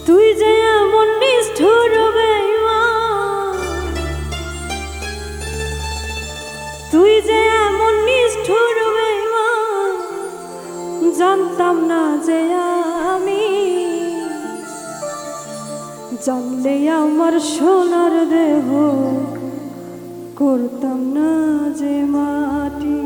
তুই যে এমন নিষ্ঠুর বেঈমান, তুই যে এমন নিষ্ঠুর বেঈমান, জানতাম না যে আমি, জানলে আমার সোনার দেহ করতাম না যে মাটি।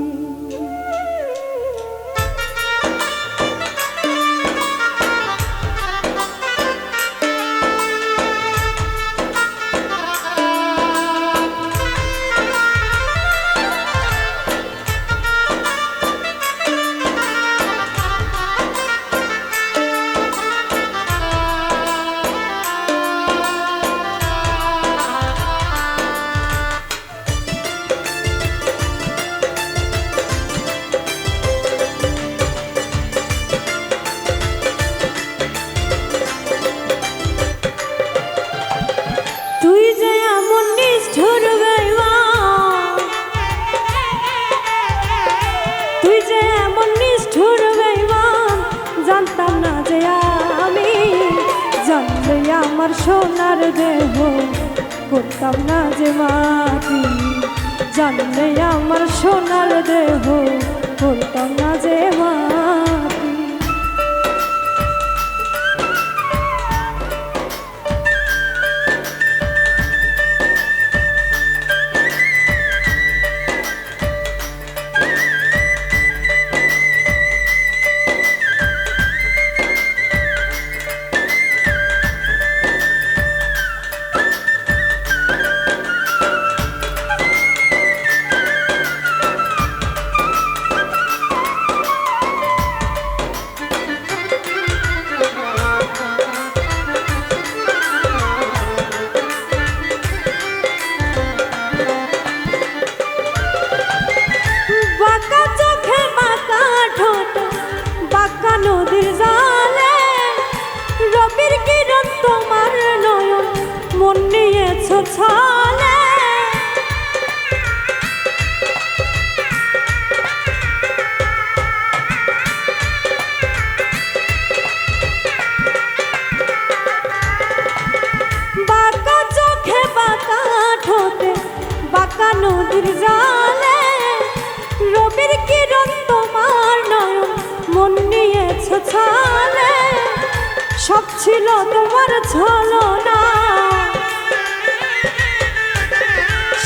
তুই যে এমন নিষ্ঠুর বেঈমান, তুই যে এমন নিষ্ঠুর বেঈমান, জানতাম না যে আমি, জানলে আমার সোনার দেহ করতাম না যে মাটি, জানলে আমার সোনার দেহ করতাম না যে মাটি। নদীর জালে রবির কিরণ তোমার নয়ন, মন নিয়েছ ছালে, বাঁকা চোখে বাঁকা ঠোঁটে বাঁকা নদীর জালে রবির কিরণ তোমার নয়ন, মন নিয়েছ ছালে। সব ছিল তোমার ছলনা,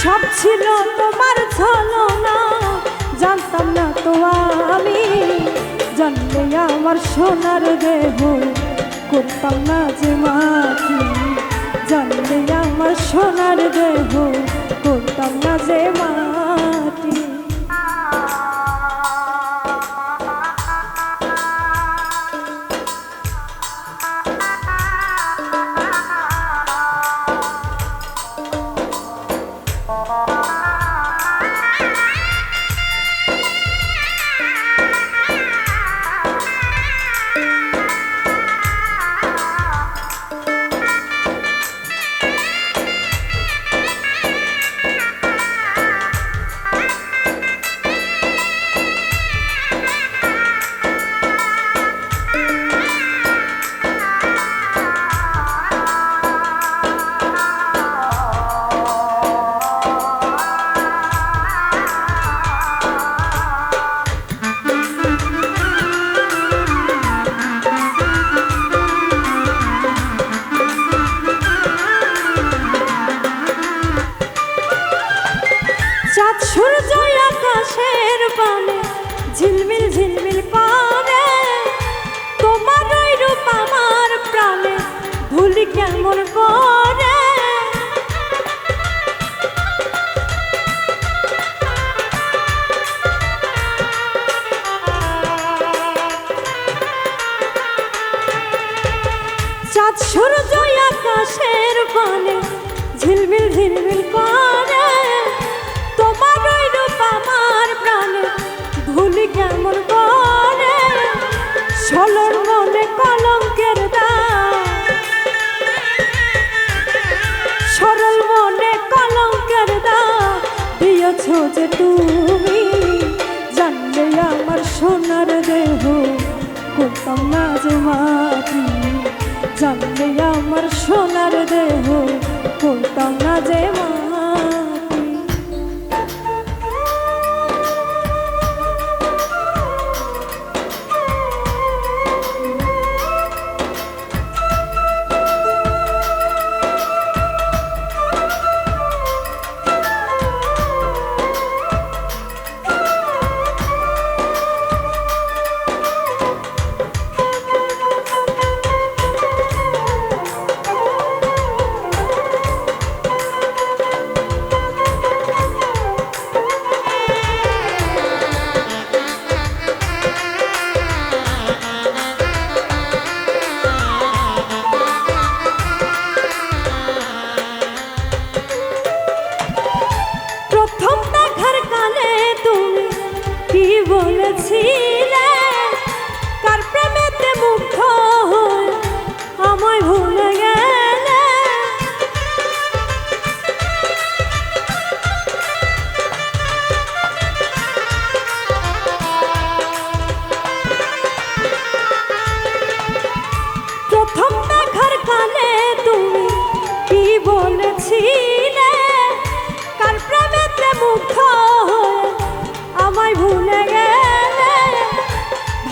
সব ছিল তোমার ছলনা, জানতাম না তো আমি, জানলে আমার সোনার দেহ করতাম না যে মাটি, জানলে আমার সোনার দেহ করতাম না যে মাটি। চাঁদ সূর্য আকাশের পানে ঝিলমিল ঝিলমিল করে, তোমার ওই রূপ আমার প্রাণে ভুলি কেমন করে। চাঁদ সূর্য আকাশের পানে ঝিলমিল ঝিলমিল করে, তোমার ওই রূপ আমার প্রাণে ভুলি কেমন করে। সরল মনে কলঙ্কের দাগ, সরল মনে কলঙ্কের দাগ দিয়েছ যে তুমি, জানলে আমার সোনার দেহ করতাম না যে মাটি, জানলে আমার সোনার দেহ করতাম না যে মাটি। বলেছিলে কার প্রেমেতে মুগ্ধ হয়ে আমায় ভুলে গেলে। প্রথম দেখার কালে তুমি কি বলেছিলে কার প্রেমেতে মুগ্ধ হয়ে আমায় ভুলে গেলে।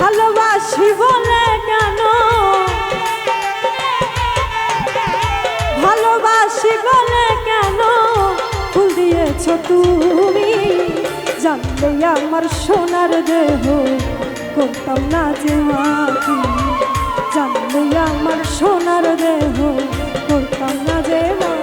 ভালোবাসি বলে কেন, ভালোবাসি বলে কেন ফুল দিয়েছ তুমি। জানলে আমার সোনার দেহ করতাম না যে মাটি। জানলে আমার সোনার দেহ করতাম না যে মাটি।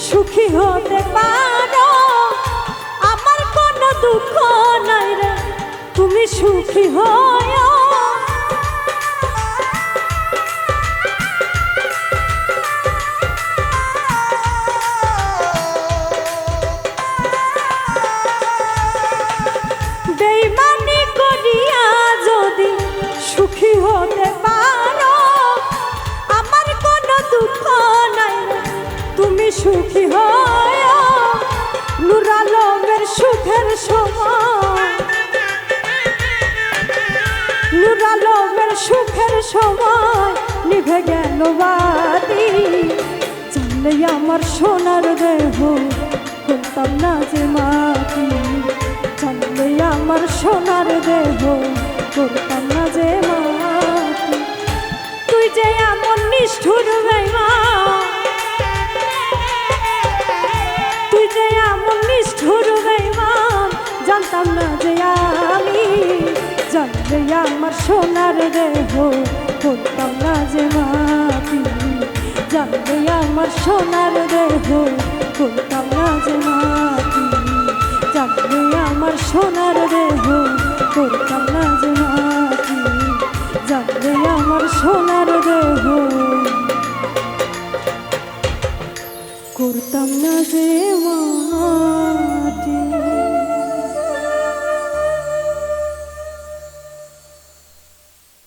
সুখী হতে পারো আমার কোনো দুঃখ নাই রে, তুমি সুখী হয়। বেইমানি করিয়া যদি সুখী হতে পারো আমার কোনো দুঃখ নাই রে, তুমি সুখী হয়। নূর আলমের সুখের সময়, নূর আলমের সুখের সময় নিভে গেল বাতি। জানলে আমার সোনার দেহ করতাম না যে মাটি। জানলে আমার সোনার দেহ করতাম না যে মাটি। তুই যে এমন নিষ্ঠুর বেঈমান, তুই যে এমন নিষ্ঠুর বেঈমান জানতাম না যে আমি। জানলে আমার সোনার দেহ করতাম না যে মাটি। জানলে আমার সোনার দেহ করতাম না যে মাটি। জানলে আমার সোনার দেহ করতাম না যে